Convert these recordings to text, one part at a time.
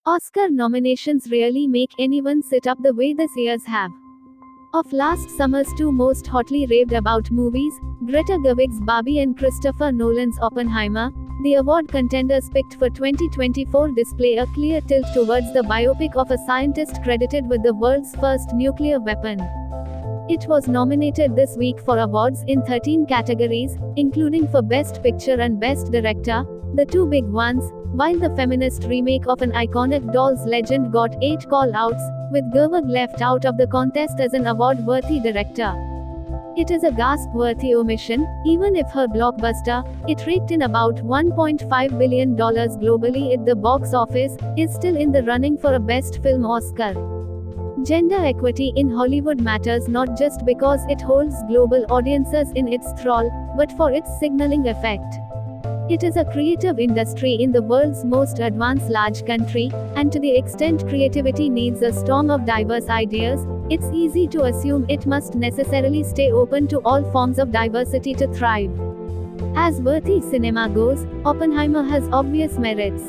Oscar nominations rarely make anyone sit up the way this year's have. Of last summer's two most hotly raved about movies, Greta Gerwig's Barbie and Christopher Nolan's Oppenheimer, the award contenders picked for 2024 display a clear tilt towards the biopic of a scientist credited with the world's first nuclear weapon. It was nominated this week for awards in 13 categories, including for Best Picture and Best Director, the two big ones, while the feminist remake of an iconic Dolls legend got 8 call-outs, with Gerwig left out of the contest as an award-worthy director. It is a gasp-worthy omission, even if her blockbuster, it raked in about $1.5 billion globally at the box office, is still in the running for a Best Film Oscar. Gender equity in Hollywood matters not just because it holds global audiences in its thrall, but for its signaling effect. It is a creative industry in the world's most advanced large country, and to the extent creativity needs a storm of diverse ideas, it's easy to assume it must necessarily stay open to all forms of diversity to thrive. As worthy cinema goes, Oppenheimer has obvious merits.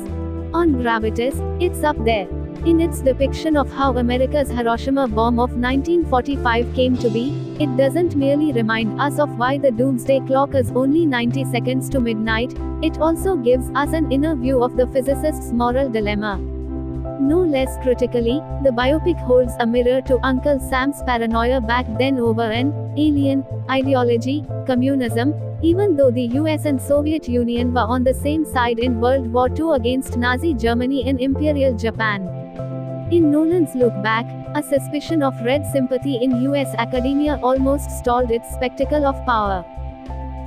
On gravitas, it's up there. In its depiction of how America's Hiroshima bomb of 1945 came to be, it doesn't merely remind us of why the doomsday clock is only 90 seconds to midnight, it also gives us an inner view of the physicist's moral dilemma. No less critically, the biopic holds a mirror to Uncle Sam's paranoia back then over an alien ideology, communism, even though the US and Soviet Union were on the same side in World War II against Nazi Germany and Imperial Japan. In Nolan's look back, a suspicion of red sympathy in US academia almost stalled its spectacle of power.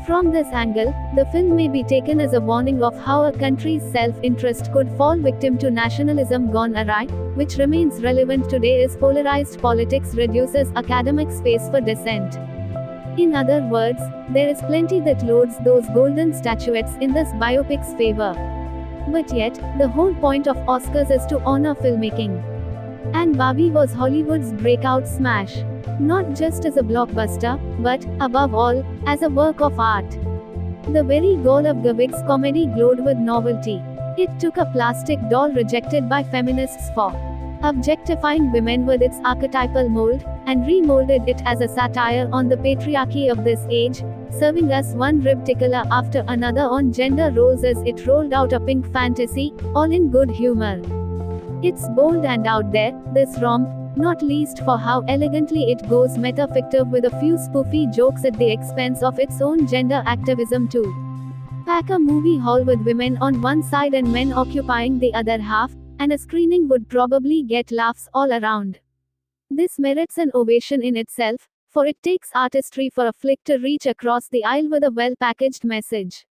From this angle, the film may be taken as a warning of how a country's self-interest could fall victim to nationalism gone awry, which remains relevant today as polarized politics reduces academic space for dissent. In other words, there is plenty that loads those golden statuettes in this biyopic's favor. But yet, the whole point of Oscars is to honor filmmaking. And Barbie was Hollywood's breakout smash. Not just as a blockbuster, but, above all, as a work of art. The very goal of Gerwig's comedy glowed with novelty. It took a plastic doll rejected by feminists for objectifying women with its archetypal mold, and remolded it as a satire on the patriarchy of this age, serving us one rib tickler after another on gender roles as it rolled out a pink fantasy, all in good humor. It's bold and out there, this romp, not least for how elegantly it goes meta-fictive with a few spoofy jokes at the expense of its own gender activism too. Pack a movie hall with women on one side and men occupying the other half, and a screening would probably get laughs all around. This merits an ovation in itself, for it takes artistry for a flick to reach across the aisle with a well-packaged message.